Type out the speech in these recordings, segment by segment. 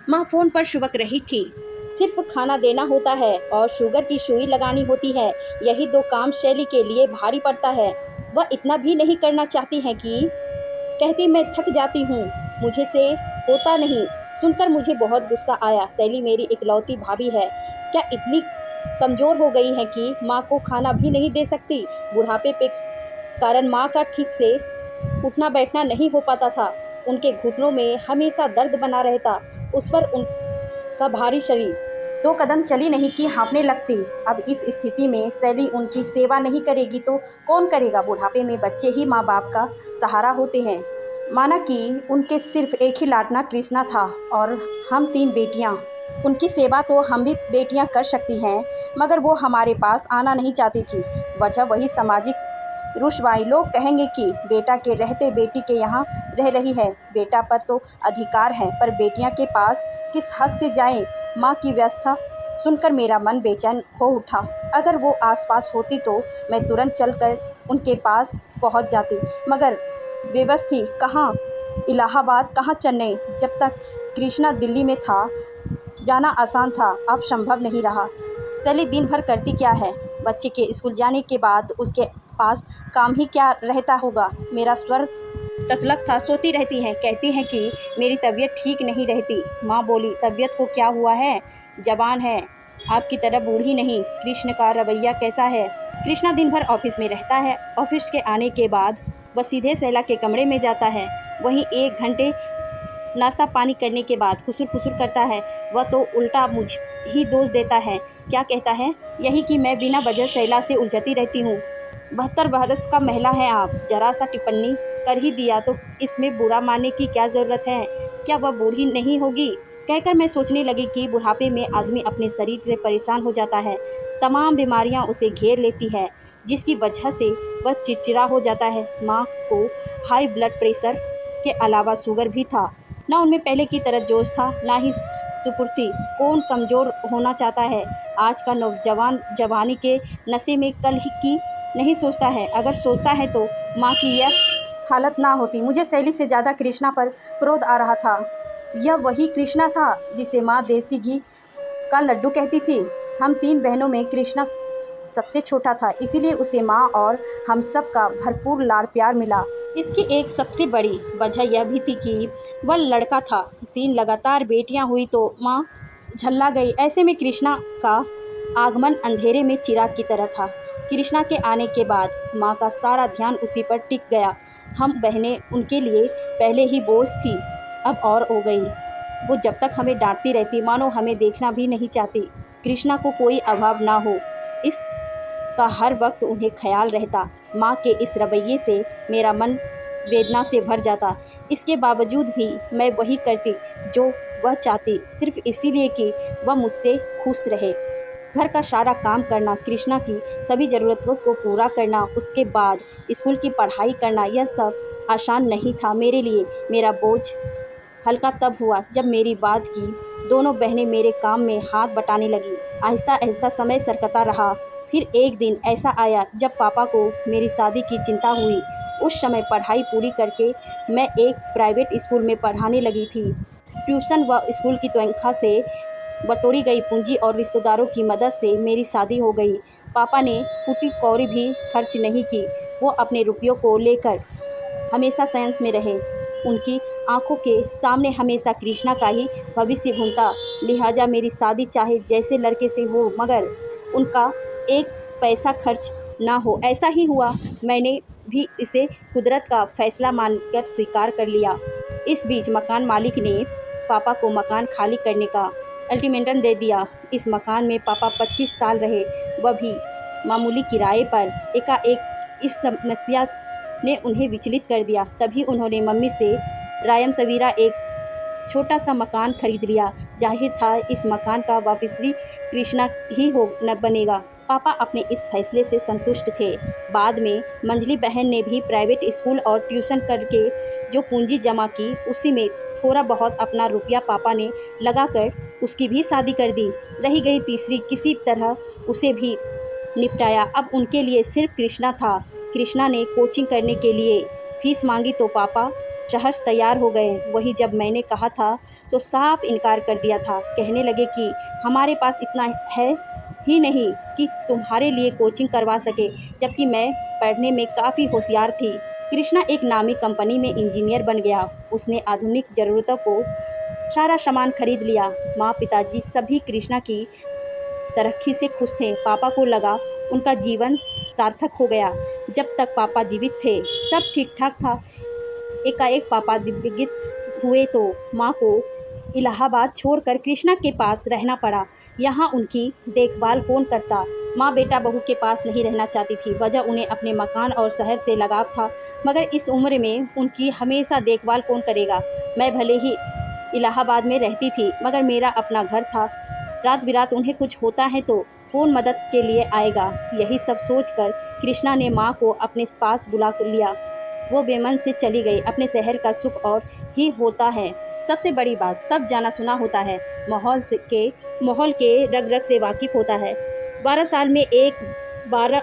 माँ फ़ोन पर शुबक रही थी। सिर्फ खाना देना होता है और शुगर की सुई लगानी होती है। यही दो काम शैली के लिए भारी पड़ता है। वह इतना भी नहीं करना चाहती हैं कि कहती मैं थक जाती हूँ, मुझे से होता नहीं। सुनकर मुझे बहुत गुस्सा आया। शैली मेरी इकलौती भाभी है, क्या इतनी कमज़ोर हो गई है कि माँ को खाना भी नहीं दे सकती। बुढ़ापे के कारण माँ का ठीक से उठना बैठना नहीं हो पाता था। उनके घुटनों में हमेशा दर्द बना रहता। उस पर उनका भारी शरीर 2 कदम चली नहीं कि हाँफने लगती। अब इस स्थिति में शैली उनकी सेवा नहीं करेगी तो कौन करेगा। बुढ़ापे में बच्चे ही माँ बाप का सहारा होते हैं। माना कि उनके सिर्फ एक ही लाडला कृष्णा था और हम 3 बेटियाँ। उनकी सेवा तो हम भी बेटियाँ कर सकती हैं, मगर वो हमारे पास आना नहीं चाहती थी। वजह वही सामाजिक रुसवाई। लोग कहेंगे कि बेटा के रहते बेटी के यहाँ रह रही है। बेटा पर तो अधिकार है, पर बेटियाँ के पास किस हक से जाएं। माँ की व्यवस्था सुनकर मेरा मन बेचैन हो उठा। अगर वो आसपास होती तो मैं तुरंत चलकर उनके पास पहुँच जाती, मगर व्यवस्थी कहाँ इलाहाबाद, कहाँ चेन्नई। जब तक कृष्णा दिल्ली में था जाना आसान था, अब संभव नहीं रहा। शैली दिन भर करती क्या है। बच्चे के स्कूल जाने के बाद उसके पास काम ही क्या रहता होगा। मेरा स्वर ततलक था। सोती रहती हैं, कहती हैं कि मेरी तबीयत ठीक नहीं रहती। माँ बोली, तबीयत को क्या हुआ है, जवान है, आपकी तरह बूढ़ी नहीं। कृष्ण का रवैया कैसा है। कृष्णा दिन भर ऑफिस में रहता है। ऑफिस के आने के बाद वह सीधे शैला के कमरे में जाता है। वहीं 1 घंटे नाश्ता पानी करने के बाद खुसुर फुसुर करता है। वह तो उल्टा मुझ ही दोष देता है। क्या कहता है, यही कि मैं बिना वजह शैला से उलझती रहती हूँ। 72 बरस का महिला है आप, जरा सा टिप्पणी कर ही दिया तो इसमें बुरा मानने की क्या ज़रूरत है। क्या वह बूढ़ी नहीं होगी। कहकर मैं सोचने लगी कि बुढ़ापे में आदमी अपने शरीर से परेशान हो जाता है। तमाम बीमारियां उसे घेर लेती है, जिसकी वजह से वह चिड़चिड़ा हो जाता है। माँ को हाई ब्लड प्रेशर के अलावा शुगर भी था। ना उनमें पहले की तरह जोश था, ना ही सुपुर्दी। कौन कमज़ोर होना चाहता है। आज का नौजवान जवानी के नशे में कल ही की नहीं सोचता है। अगर सोचता है तो माँ की यह हालत ना होती। मुझे शैली से ज़्यादा कृष्णा पर क्रोध आ रहा था। यह वही कृष्णा था जिसे माँ देसी घी का लड्डू कहती थी। हम 3 बहनों में कृष्णा सबसे छोटा था, इसीलिए उसे माँ और हम सब का भरपूर लाड़ प्यार मिला। इसकी एक सबसे बड़ी वजह यह भी थी कि वह लड़का था। 3 लगातार बेटियां हुई तो माँ झल्ला गई। ऐसे में कृष्णा का आगमन अंधेरे में चिराग की तरह था। कृष्णा के आने के बाद माँ का सारा ध्यान उसी पर टिक गया। हम बहनें उनके लिए पहले ही बोझ थी, अब और हो गई। वो जब तक हमें डांटती रहती, मानो हमें देखना भी नहीं चाहती। कृष्णा को कोई अभाव ना हो, इसका हर वक्त उन्हें ख्याल रहता। माँ के इस रवैये से मेरा मन वेदना से भर जाता। इसके बावजूद भी मैं वही करती जो वह चाहती, सिर्फ इसीलिए कि वह मुझसे खुश रहे। घर का सारा काम करना, कृष्णा की सभी ज़रूरतों को पूरा करना, उसके बाद स्कूल की पढ़ाई करना, यह सब आसान नहीं था मेरे लिए। मेरा बोझ हल्का तब हुआ जब मेरी बात की दोनों बहनें मेरे काम में हाथ बटाने लगी। आहिस्ता आहिस्ता समय सरकता रहा। फिर एक दिन ऐसा आया जब पापा को मेरी शादी की चिंता हुई। उस समय पढ़ाई पूरी करके मैं एक प्राइवेट स्कूल में पढ़ाने लगी थी। ट्यूशन व स्कूल की तनख्वाह से बटोरी गई पूंजी और रिश्तेदारों की मदद से मेरी शादी हो गई। पापा ने फूटी कौड़ी भी खर्च नहीं की। वो अपने रुपयों को लेकर हमेशा साइंस में रहे। उनकी आंखों के सामने हमेशा कृष्णा का ही भविष्य घूमता। लिहाजा मेरी शादी चाहे जैसे लड़के से हो, मगर उनका एक पैसा खर्च ना हो, ऐसा ही हुआ। मैंने भी इसे कुदरत का फैसला मानकर स्वीकार कर लिया। इस बीच मकान मालिक ने पापा को मकान खाली करने का अल्टीमेटम दे दिया। इस मकान में पापा 25 साल रहे, वह भी मामूली किराए पर। एकाएक इस समस्या ने उन्हें विचलित कर दिया। तभी उन्होंने मम्मी से रायम सवेरा एक छोटा सा मकान खरीद लिया। जाहिर था इस मकान का वारिस कृष्णा ही हो न बनेगा। पापा अपने इस फैसले से संतुष्ट थे। बाद में मंजली बहन ने भी प्राइवेट स्कूल और ट्यूशन करके जो पूंजी जमा की, उसी में थोड़ा बहुत अपना रुपया पापा ने लगाकर उसकी भी शादी कर दी। रही गई तीसरी, किसी तरह उसे भी निपटाया। अब उनके लिए सिर्फ कृष्णा था। कृष्णा ने कोचिंग करने के लिए फीस मांगी तो पापा सहर्ष तैयार हो गए। वही जब मैंने कहा था तो साफ इनकार कर दिया था। कहने लगे कि हमारे पास इतना है ही नहीं कि तुम्हारे लिए कोचिंग करवा सके, जबकि मैं पढ़ने में काफ़ी होशियार थी। कृष्णा एक नामी कंपनी में इंजीनियर बन गया। उसने आधुनिक ज़रूरतों को सारा सामान खरीद लिया। माँ पिताजी सभी कृष्णा की तरक्की से खुश थे। पापा को लगा उनका जीवन सार्थक हो गया। जब तक पापा जीवित थे सब ठीक ठाक था। एकाएक पापा दिव्यगित हुए तो माँ को इलाहाबाद छोड़कर कृष्णा के पास रहना पड़ा। यहाँ उनकी देखभाल कौन करता। माँ बेटा बहू के पास नहीं रहना चाहती थी। वजह उन्हें अपने मकान और शहर से लगाव था, मगर इस उम्र में उनकी हमेशा देखभाल कौन करेगा। मैं भले ही इलाहाबाद में रहती थी, मगर मेरा अपना घर था। रात बिरात उन्हें कुछ होता है तो कौन मदद के लिए आएगा। यही सब सोचकर कृष्णा ने माँ को अपने पास बुला लिया। वो बेमन से चली गई। अपने शहर का सुख और ही होता है सबसे बड़ी बात, सब जाना सुना होता है, माहौल के रग रग से वाकिफ होता है। 12 साल में एक बार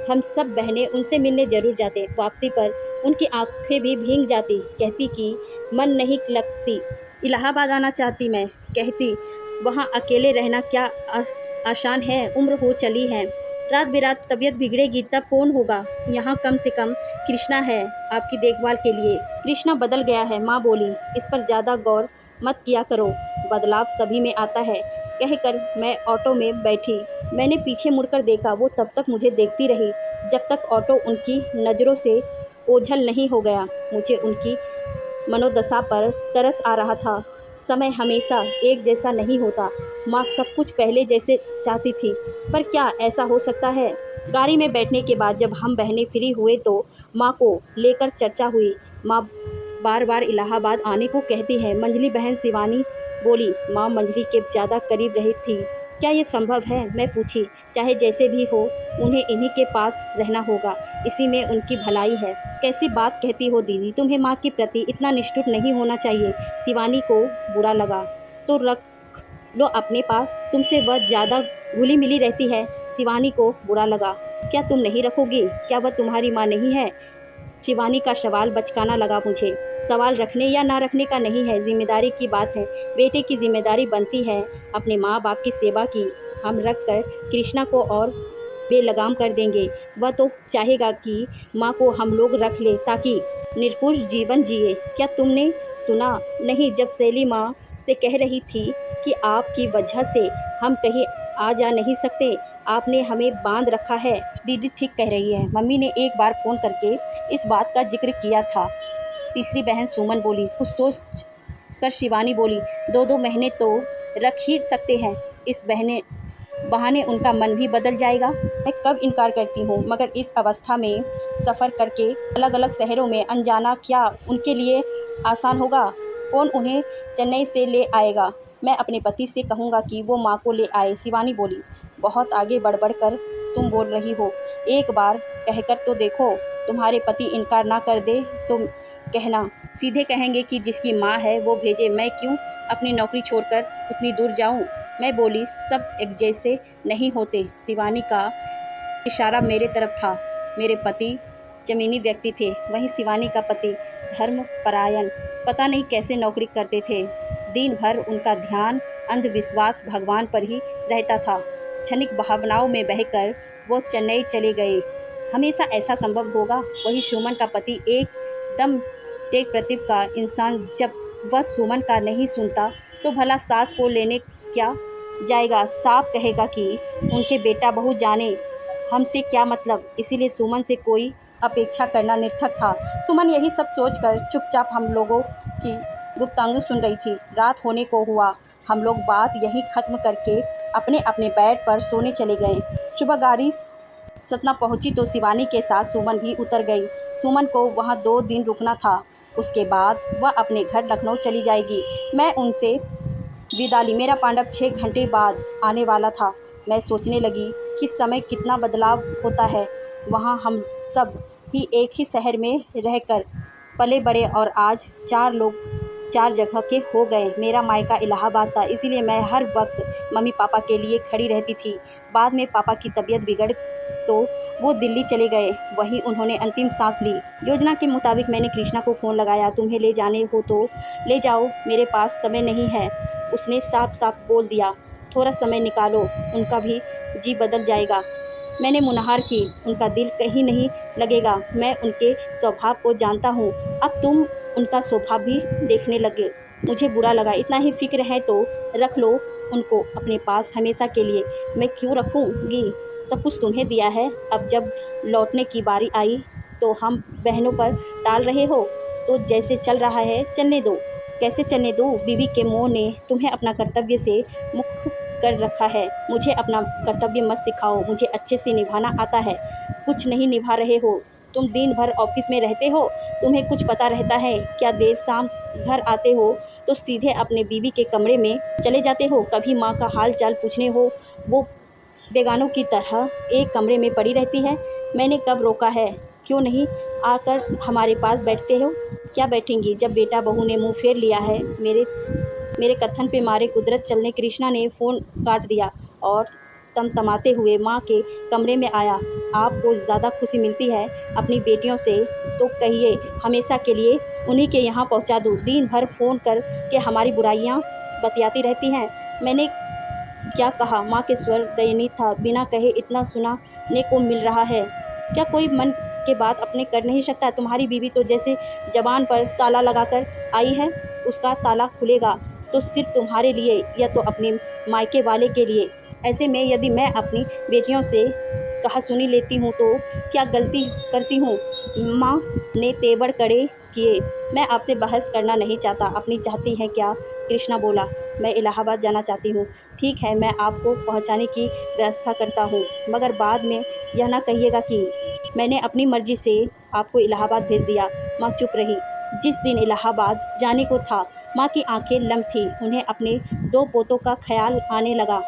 हम सब बहनें उनसे मिलने जरूर जाते। वापसी पर उनकी आंखें भी भीग जाती। कहती कि मन नहीं लगती, इलाहाबाद आना चाहती। मैं कहती वहाँ अकेले रहना क्या आसान है, उम्र हो चली है। रात बिरात तबीयत बिगड़ेगी तब कौन होगा। यहाँ कम से कम कृष्णा है आपकी देखभाल के लिए। कृष्णा बदल गया है, माँ बोली। इस पर ज़्यादा गौर मत किया करो, बदलाव सभी में आता है, कहकर मैं ऑटो में बैठी। मैंने पीछे मुड़कर देखा। वो तब तक मुझे देखती रही जब तक ऑटो उनकी नज़रों से ओझल नहीं हो गया। मुझे उनकी मनोदशा पर तरस आ रहा था। समय हमेशा एक जैसा नहीं होता। माँ सब कुछ पहले जैसे चाहती थी, पर क्या ऐसा हो सकता है। गाड़ी में बैठने के बाद जब हम बहनें फ्री हुए तो माँ को लेकर चर्चा हुई। माँ बार बार इलाहाबाद आने को कहती है। मंजली बहन शिवानी बोली। माँ मंजली के ज़्यादा करीब रही थी। क्या ये संभव है, मैं पूछी। चाहे जैसे भी हो उन्हें इन्हीं के पास रहना होगा, इसी में उनकी भलाई है। कैसी बात कहती हो दीदी, तुम्हें माँ के प्रति इतना निष्ठुर नहीं होना चाहिए। शिवानी को बुरा लगा। तो रख लो अपने पास, तुमसे वह ज़्यादा घुली मिली रहती है। शिवानी को बुरा लगा। क्या तुम नहीं रखोगी, क्या वह तुम्हारी माँ नहीं है। शिवानी का सवाल बचकाना लगा मुझे। सवाल रखने या ना रखने का नहीं है, जिम्मेदारी की बात है। बेटे की जिम्मेदारी बनती है अपने माँ बाप की सेवा की। हम रख कर कृष्णा को और बेलगाम कर देंगे। वह तो चाहेगा कि माँ को हम लोग रख ले ताकि निरंकुश जीवन जिए। क्या तुमने सुना नहीं जब शैली माँ से कह रही थी कि आपकी वजह से हम कहीं आ जा नहीं सकते, आपने हमें बांध रखा है। दीदी ठीक कह रही है, मम्मी ने एक बार फ़ोन करके इस बात का जिक्र किया था। तीसरी बहन सुमन बोली। कुछ सोच कर शिवानी बोली, 2-2 महीने तो रख ही सकते हैं, इस बहाने उनका मन भी बदल जाएगा। मैं कब इनकार करती हूँ, मगर इस अवस्था में सफ़र करके अलग अलग शहरों में अनजाना क्या उनके लिए आसान होगा। कौन उन्हें चेन्नई से ले आएगा। मैं अपने पति से कहूँगा कि वो माँ को ले आए। शिवानी बोली। बहुत आगे बढ़ कर तुम बोल रही हो, एक बार कहकर तो देखो। तुम्हारे पति इनकार ना कर दे तो कहना, सीधे कहेंगे कि जिसकी माँ है वो भेजे। मैं क्यों अपनी नौकरी छोड़कर उतनी दूर जाऊँ। मैं बोली, सब एक जैसे नहीं होते। शिवानी का इशारा मेरे तरफ था। मेरे पति जमीनी व्यक्ति थे, वहीं शिवानी का पति धर्मपरायण, पता नहीं कैसे नौकरी करते थे। दिन भर उनका ध्यान अंधविश्वास भगवान पर ही रहता था। क्षणिक भावनाओं में बहकर वो चेन्नई चले गए। हमेशा ऐसा संभव होगा। वही सुमन का पति एकदम टेक प्रतीप का इंसान, जब वह सुमन का नहीं सुनता तो भला सास को लेने क्या जाएगा। साफ कहेगा कि उनके बेटा बहू जाने, हमसे क्या मतलब। इसीलिए सुमन से कोई अपेक्षा करना निर्थक था। सुमन यही सब सोचकर चुपचाप हम लोगों की गुप्तांगु सुन रही थी। रात होने को हुआ। हम लोग बात यहीं ख़त्म करके अपने अपने बेड पर सोने चले गए। सुबह गाड़ी सतना पहुंची तो शिवानी के साथ सुमन भी उतर गई। सुमन को वहां 2 दिन रुकना था, उसके बाद वह अपने घर लखनऊ चली जाएगी। मैं उनसे विदा ली। मेरा पांडव 6 घंटे बाद आने वाला था। मैं सोचने लगी कि समय कितना बदलाव होता है। वहाँ हम सब ही एक ही शहर में रहकर पले बड़े और आज 4 लोग 4 जगह के हो गए। मेरा मायका इलाहाबाद था, इसीलिए मैं हर वक्त मम्मी पापा के लिए खड़ी रहती थी। बाद में पापा की तबीयत बिगड़ तो वो दिल्ली चले गए। वहीं उन्होंने अंतिम सांस ली। योजना के मुताबिक मैंने कृष्णा को फ़ोन लगाया, तुम्हें ले जाने हो तो ले जाओ, मेरे पास समय नहीं है, उसने साफ साफ बोल दिया। थोड़ा समय निकालो, उनका भी जी बदल जाएगा। मैंने मुनहार की, उनका दिल कहीं नहीं लगेगा, मैं उनके स्वभाव को जानता हूँ। अब तुम उनका स्वभाव भी देखने लगे। मुझे बुरा लगा, इतना ही फिक्र है तो रख लो उनको अपने पास हमेशा के लिए। मैं क्यों रखूँगी, सब कुछ तुम्हें दिया है। अब जब लौटने की बारी आई तो हम बहनों पर टाल रहे हो, तो जैसे चल रहा है चलने दो। कैसे चलने दो, बीवी के मुँह ने तुम्हें अपना कर्तव्य से मुक्त कर रखा है। मुझे अपना कर्तव्य मत सिखाओ, मुझे अच्छे से निभाना आता है। कुछ नहीं निभा रहे हो, तुम दिन भर ऑफिस में रहते हो, तुम्हें कुछ पता रहता है क्या? देर शाम घर आते हो तो सीधे अपने बीवी के कमरे में चले जाते हो। कभी माँ का हाल चाल पूछने हो, वो बेगानों की तरह एक कमरे में पड़ी रहती है। मैंने कब रोका है? क्यों नहीं आकर हमारे पास बैठते हो? क्या बैठेंगी जब बेटा बहू ने मुंह फेर लिया है? मेरे कथन पे मारे कुदरत चलने कृष्णा ने फ़ोन काट दिया और तमतमाते हुए माँ के कमरे में आया। आपको ज़्यादा खुशी मिलती है अपनी बेटियों से तो कहिए, हमेशा के लिए उन्हीं के यहाँ पहुँचा दूँ। दिन भर फ़ोन कर के हमारी बुराइयाँ बतियाती रहती हैं। मैंने क्या कहा? माँ के स्वर दयनीय था। बिना कहे इतना सुनाने को मिल रहा है, क्या कोई मन के बात अपने कर नहीं सकता? तुम्हारी बीवी तो जैसे ज़बान पर ताला लगाकर आई है, उसका ताला खुलेगा तो सिर्फ तुम्हारे लिए या तो अपने मायके वाले के लिए। ऐसे में यदि मैं अपनी बेटियों से कहा सुनी लेती हूँ तो क्या गलती करती हूँ? माँ ने तेवर कड़े किए। मैं आपसे बहस करना नहीं चाहता, अपनी चाहती हैं क्या? कृष्णा बोला, मैं इलाहाबाद जाना चाहती हूँ। ठीक है, मैं आपको पहुँचाने की व्यवस्था करता हूँ, मगर बाद में यह ना कहिएगा कि मैंने अपनी मर्जी से आपको इलाहाबाद भेज दिया। माँ चुप रही। जिस दिन इलाहाबाद जाने को था, माँ की आंखें लम थीं। उन्हें अपने 2 पोतों का ख्याल आने लगा।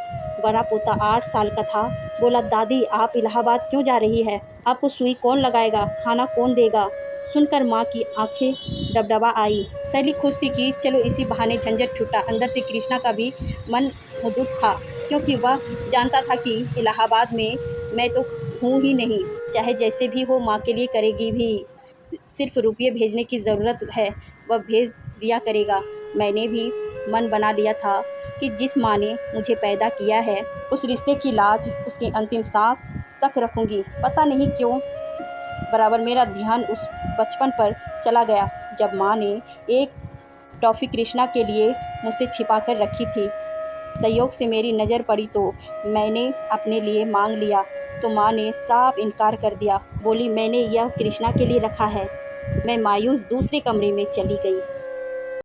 बड़ा पोता 8 साल का था। बोला, दादी आप इलाहाबाद क्यों जा रही है? आपको सुई कौन लगाएगा? खाना कौन देगा? सुनकर माँ की आंखें डबडबा आई। सैली खुश थी कि चलो इसी बहाने झंझट छूटा। अंदर से कृष्णा का भी मन हुदूद था, क्योंकि वह जानता था कि इलाहाबाद में मैं तो हूँ ही नहीं, चाहे जैसे भी हो माँ के लिए करेगी भी। सिर्फ रुपये भेजने की ज़रूरत है, वह भेज दिया करेगा। मैंने भी मन बना लिया था कि जिस माँ ने मुझे पैदा किया है, उस रिश्ते की लाज उसकी अंतिम सांस तक रखूँगी। पता नहीं क्यों बराबर मेरा ध्यान उस बचपन पर चला गया जब माँ ने एक टॉफ़ी कृष्णा के लिए मुझसे छिपा कर रखी थी। संयोग से मेरी नज़र पड़ी तो मैंने अपने लिए मांग लिया, तो माँ ने साफ इनकार कर दिया। बोली, मैंने यह कृष्णा के लिए रखा है। मैं मायूस दूसरे कमरे में चली गई।